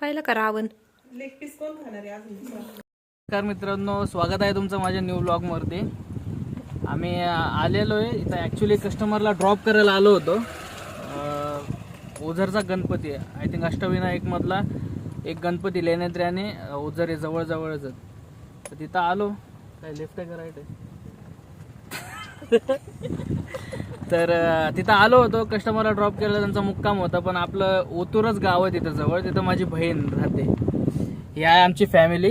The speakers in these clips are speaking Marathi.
पाहिलं का रावण. लेग पीस कोण खाणार आहे अजून? नमस्कार मित्रांनो, स्वागत आहे तुमचं माझ्या न्यू ब्लॉगमध्ये. आम्ही आलेलो आहे इथं. ॲक्च्युली कस्टमरला ड्रॉप करायला आलो होतो. ओझरचा गणपती आहे, आय थिंक अष्टविनायकमधला एक गणपती लेण्याद्र्याने ओझर आहे, जवळजवळच. तर तिथं आलो. काय लेफ्ट आहे का राईट आहे? तर तिथं आलो होतो, कस्टमरला ड्रॉप केलं, त्यांचा मुक्काम होता. पण आपलं ओतूरच गाव आहे तिथं जवळ, तिथं माझी बहीण राहते. ही आहे आमची फॅमिली.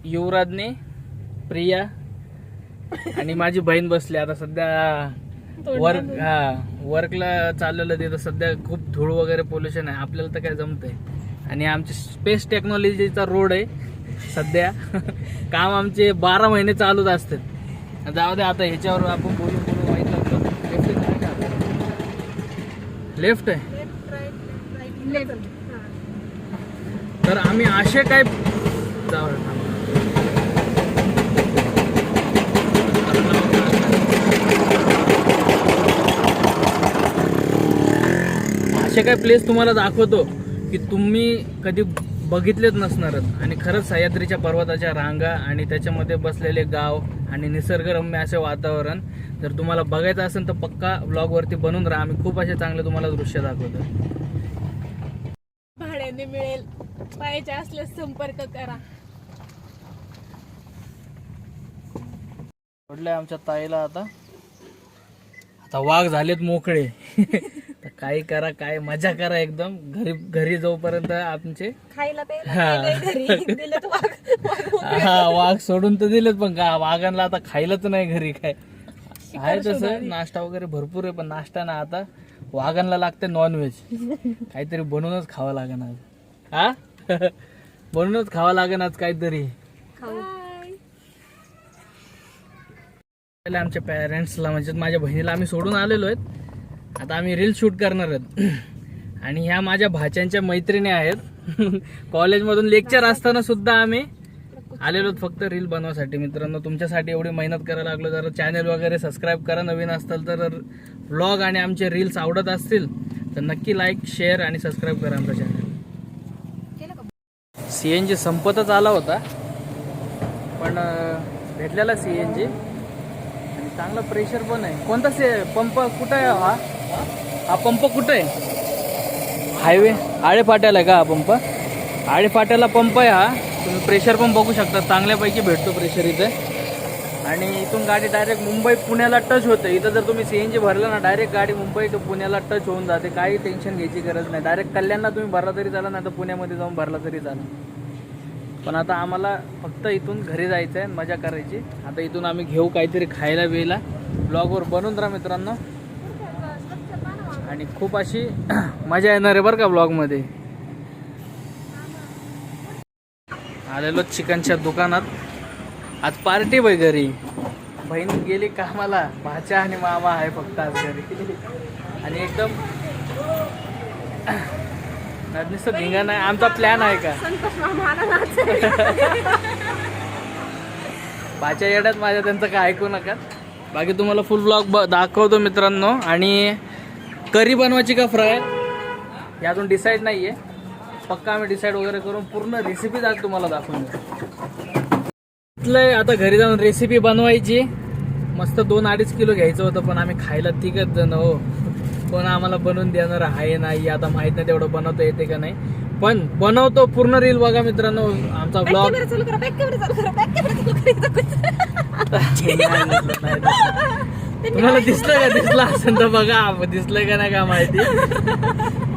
युवराजने, प्रिया आणि माझी बहीण बसली. आता सध्या वर्कला चाललेलं तिथं. सध्या खूप धूळ वगैरे पोल्युशन आहे, आपल्याला तर काय जमतंय. आणि आमची स्पेस टेक्नॉलॉजीचा रोड आहे सध्या. काम आमचे 12 महिने चालूच असतात. जाऊ दे, आता ह्याच्यावर आपण बोलून माहीत लागतो. लेफ्ट आहे. तर आम्ही असे काय जाऊ असे काय प्लेस तुम्हाला दाखवतो की तुम्ही कधी बघितलेच नसणारच. आणि खरंच सह्याद्रीच्या पर्वताच्या रांगा आणि त्याच्यामध्ये बसलेले गाव आणि निसर्गरम्य असे वातावरण जर तुम्हाला बघायचं असेल तर पक्का ब्लॉगवरती बनून राहा. आम्ही खूप असे चांगले तुम्हाला दृश्य दाखवतो. भाड्याने मिळेल, पाहिजे असल्यास संपर्क करा. सोडलंय आमच्या ताईला. आता वाघ झालेत मोकळे. तर काही करा, काय मजा करा एकदम. घरी जोपर्यंत आमचे खायला वाघ सोडून तर दिलेत, पण वाघांना आता खायलाच नाही घरी. काय आहे तसं नाश्ता वगैरे भरपूर आहे, पण नाश्ता ना आता वाघांना लागते नॉनव्हेज. काहीतरी बनवूनच खावं लागेल आज. हा बनवूनच खावं लागेल आज काहीतरी. आमच्या पॅरेंट्सला म्हणजे माझ्या बहिणीला आम्ही सोडून आलेलो आहेत. आता आम्ही रील शूट करणार आहेत. आणि ह्या माझ्या भाच्यांच्या मैत्रिणी आहेत. कॉलेजमधून लेक्चर असताना सुद्धा आम्ही आलेलो फक्त रील बनवासाठी. मित्रांनो, तुमच्यासाठी एवढी मेहनत करायला लागलो. जर चॅनल वगैरे सबस्क्राईब करा नवीन असताल तर. व्लॉग आणि आमचे रील्स आवडत असतील तर नक्की लाईक, शेअर आणि सबस्क्राईब करा आमचं चॅनल. CNG संपतच आला होता, पण भेटलेला CNG आणि चांगला प्रेशर पण आहे. कोणता पंप कुठं आहे? हा पंप कुठं आहे? हायवे आळेफाट्याला आहे का हा पंप? आळेफाट्याला पंप आहे हा. तुम्ही प्रेशर पण बघू शकता, चांगल्यापैकी भेटतो प्रेशर इथे. आणि इथून गाडी डायरेक्ट मुंबई पुण्याला टच होते. इथं जर तुम्ही CNG भरलं ना, डायरेक्ट गाडी मुंबई टू पुण्याला टच होऊन जाते. काही टेन्शन घ्यायची गरज नाही. डायरेक्ट कल्याणला तुम्ही भरला तरी चाला, नाही तर पुण्यामध्ये जाऊन भरला तरी चाला. पण आता आम्हाला फक्त इथून घरी जायचं आहे, मजा करायची. आता इथून आम्ही घेऊ काहीतरी खायला बियला. ब्लॉगवर बनवून राहा मित्रांनो, आणि खूप अशी मजा येणार आहे बरं का ब्लॉगमध्ये. आलेलो चिकनच्या दुकानात. आज पार्टी बाई घरी. बहीण गेली कामाला, भाचा आणि मामा आहे फक्त आज घरी. आणि एकदम नुसतं धिंगाणा आहे. आमचा प्लॅन आहे का भाच्या येड्यात माझ्या, त्यांचं काय ऐकू नका. बाकी तुम्हाला फुल ब्लॉग दाखवतो मित्रांनो. आणि करी बनवायची का फ्राय हे अजून डिसाईड नाही आहे. पक्का आम्ही डिसाईड वगैरे करून पूर्ण रेसिपीज आज तुम्हाला दाखवून. आता घरी जाऊन रेसिपी बनवायची. मस्त 2-2.5 किलो घ्यायचं होतं, पण आम्ही खायला 3घच जण हो. पण आम्हाला बनवून देणार आहे नाही, आता माहित नाही तेवढं बनवता येते का नाही. पण बनवतो. पूर्ण रील बघा मित्रांनो आमचा ब्लॉग. तुम्हाला दिसलं असेल तर बघा, दिसलंय का नाही का माहिती.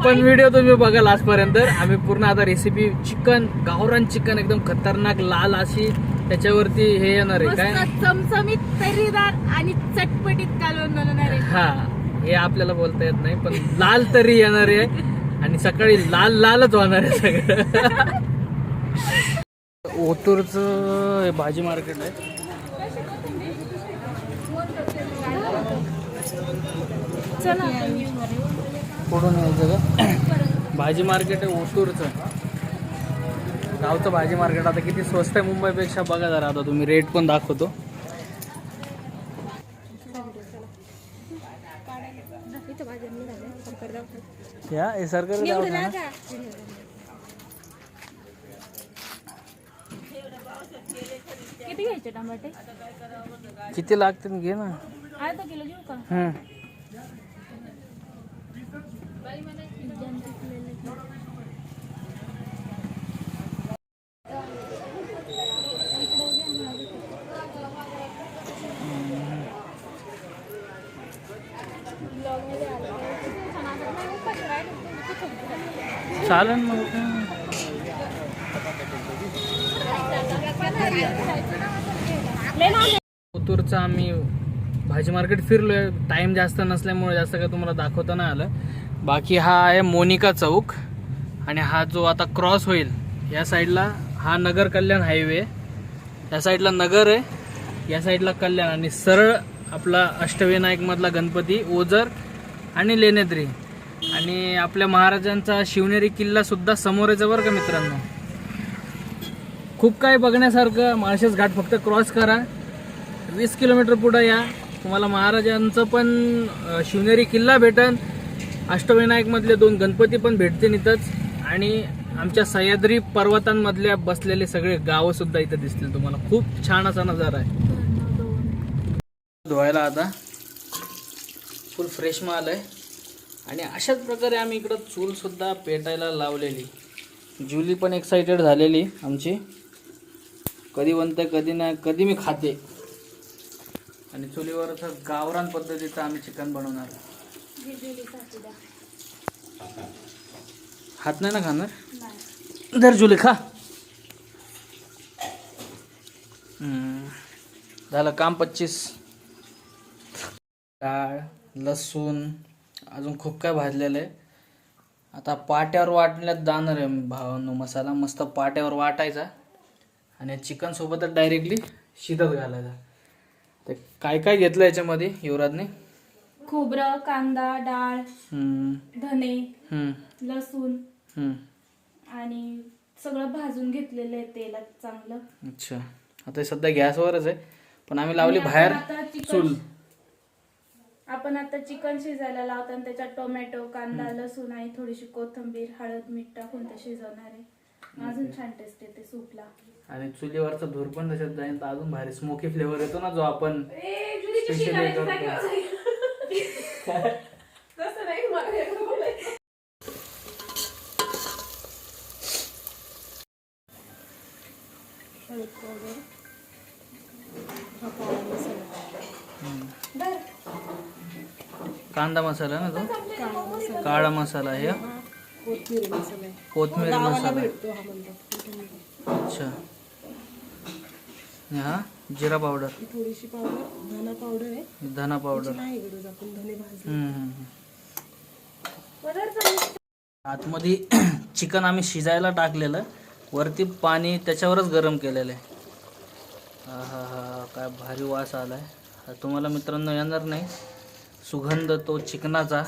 पण व्हिडिओ तुम्ही बघा लास्टपर्यंत. आम्ही पूर्ण आता रेसिपी चिकन, गावरान चिकन एकदम खतरनाक लाल अशी त्याच्यावरती हे येणार आहे. काय चमचमीत, तर्रीदार आणि चटपटीत कालवण बनवणार आहे. हा, हे आपल्याला बोलता येत नाही, पण लाल तरी येणार आहे. आणि सकाळी लालच होणार आहे सगळं. ओतूरचं भाजी मार्केट आहे. कुठून यायचं का? भाजी मार्केट आहे ओतूरचं, गावचं भाजी मार्केट. आता किती स्वस्त आहे मुंबईपेक्षा बघा जरा. आता तुम्ही रेट पण दाखवतो. या हे सरकारी दवाखाना. किती घ्यायचे टमाटे? किती लागतील घे ना. अर्धा किलो घेऊ का? चालेल मग. कोथरूडचा आम्ही भाजी मार्केट फिरलोय. टाइम जास्त नसल्यामुळे जास्त काय तुम्हाला दाखवता नाही आलं. बाकी हा आहे मोनिका चौक आणि हा जो आता क्रॉस होईल या साईडला हा नगर कल्याण हायवे. या साईडला नगर आहे, या साईडला कल्याण आणि सरळ आपला अष्टविनायक मधला गणपती, ओझर आणि लेण्याद्री आणि आपल्या महाराजांचा शिवनेरी किल्ला सुद्धा समोर आहे बरं का मित्रांनो. खूप काही बघण्यासारखं. माळशेज घाट फक्त क्रॉस करा, 20 किलोमीटर पुढे या, तुम्हाला महाराजांचं पण शिवनेरी किल्ला भेटन, अष्टविनायक मधले 2 गणपती पण भेटतील इथंच आणि आमच्या सह्याद्री पर्वतांमधल्या बसलेले सगळे गावं सुद्धा इथं दिसतील तुम्हाला. खूप छान असा नजारा आहे. धुवायला आता फुल फ्रेश माल आहे आणि अशाच प्रकारे आम्ही इकडं चूल सुद्धा पेटायला लावलेली. जुली पण एक्साइटेड झालेली आमची, कधी बनते कधी नाही, कधी मी खाते. आणि चुलीवर गावरान पद्धतीचं आम्ही चिकन बनवणार. हात नाही ना खाणार? धर जुली खा. झालं काम 25. डाळ, लसूण, अजून खूप काय भाजलेलं आहे. आता पाट्यावर वाटण्यात जाणार आहे भावांनो. मसाला मस्त पाट्यावर वाटायचा आणि चिकन सोबतच डायरेक्टली शिजत घालायचा. ते काय काय घेतलं याच्यामध्ये युवराजने? खोबरं, कांदा, डाळ, धने, लसूण आणि सगळं भाजून घेतलेलं आहे तेलात चांगलं. अच्छा, आता सध्या गॅसवरच आहे पण आम्ही लावली बाहेर चूल. आपण आता चिकन शिजायला लावताना त्याच्यात टोमॅटो, कांदा, लसूण आणि थोडीशी कोथिंबीर, हळद, मीठ टाकून ते शिजवणार आहे. अजून छान टेस्ट येते सूपला. आणि चुलीवरचा धूर पण त्याच्यात जाईल तर अजून भारी स्मोकी फ्लेवर येतो ना, जो आपण स्पेशली करतो. कांदा मसाला ना तो, काळा मसाला आहे, कोथमीर मसाला. अच्छा, हा जिरा पावडर, थोडीशी पावडर, धना पावडर आहे. धना पावडर नाही गरज, आपण धने भाजले. आतमध्ये चिकन आम्ही शिजायला टाकलेलं, वरती पाणी त्याच्यावरच गरम केलेलं आहे. हा हा हा, काय भारी वास आलाय. तुम्हाला मित्रांनो येणार नाही सुगंध तो चिकनाचा.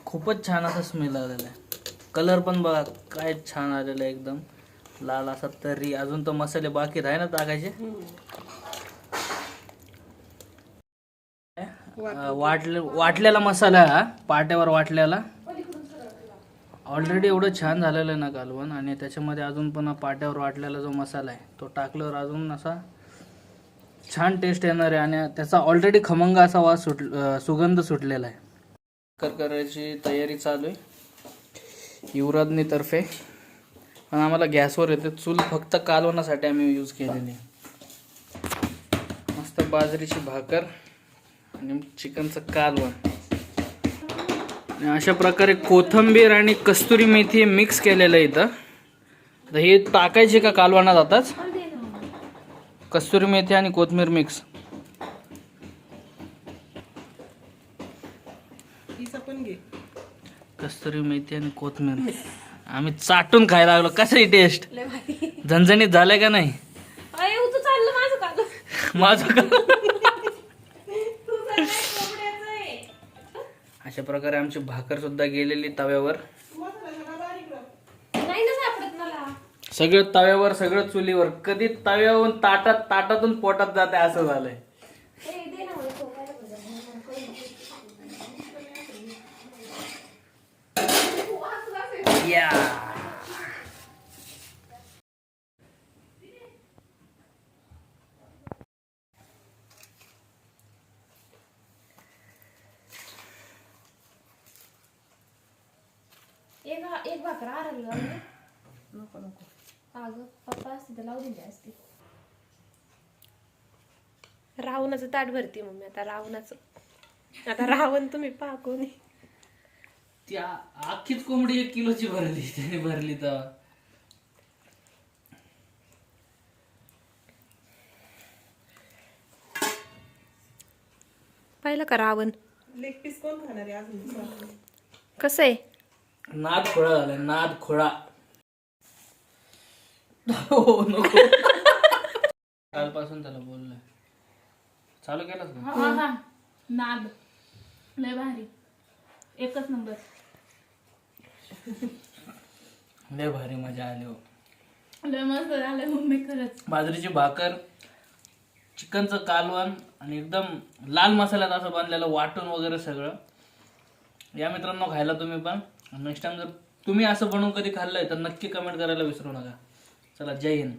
खूपच छान असा स्मेल आलेला आहे. कलर पण बघा काय छान आलेला आहे, एकदम लाल असा तरी. अजून तो मसाले बाकी आहे ना टाकायचे. वाटलेला मसाला हा, पाट्यावर वाटलेला. ऑलरेडी एवढं छान झालेलं आहे ना कालवण, आणि त्याच्यामध्ये अजून पण पाट्यावर वाटलेला जो मसाला आहे तो टाकल्यावर अजून असा छान टेस्ट येणार आहे. आणि त्याचा ऑलरेडी खमंग असा वास सुगंध सुटलेला आहे. करायची तयारी चालू आहे युवराजनी तर्फे, पण आम्हाला गॅसवर येते. चूल फक्त कालवणासाठी आम्ही यूज केलेली. मस्त बाजरीची भाकर आणि चिकनचं कालवण. आणि अशा प्रकारे कोथिंबीर आणि कस्तुरी मेथी मिक्स केलेलं आहे इथं. तर हे टाकायचे का कालवणात आताच? कस्तुरी मेथी आणि कोथिंबीर मिक्स. कस्तुरी मेथी आणि कोथिंबीर आम्ही चाटून खायला लागलो. कसं टेस्ट झणझणीत झालंय का नाही? माझं अशा प्रकारे आमची भाकर सुद्धा गेलेली तव्यावर. सगळं तव्यावर सगळं चुलीवर कधी तव्यावरून ताटातून पोटात जाते असं झालंय. या एक भाकर आरायला लावली. नको अगं पप्पा असते तर लावू दिली असते. रावणाचं ताट भरती मम्मी आता रावणाचं. आता रावण तुम्ही पहा कोणी. त्या अख्खीच कोंबडी 1 किलोची भरली त्याने भरली तर. पाहिलं का रावण. लेग पीस कोण खाणार आहे अजून? कसं आहे. नाद खोळा झालाय नाद खोळा. हो नको. कालपासून त्याला बोललोय. चालू केलंस का? हा नाद लय भारी एकच नंबर. लय भारी मजा आली हो. लय मस्त झालंय मम्मी खरंच. बाजरीची भाकर, चिकनचं कालवण आणि एकदम लाल मसाल्यात असं बनलेलं वाटून वगैरे सगळं. या मित्रांनो खायला तुम्ही पण. नेक्स्ट टाइम जर तुम्ही असं बनवून कधी खाल्लंय तर नक्की कमेंट करायला विसरू नका. चला जय हिंद.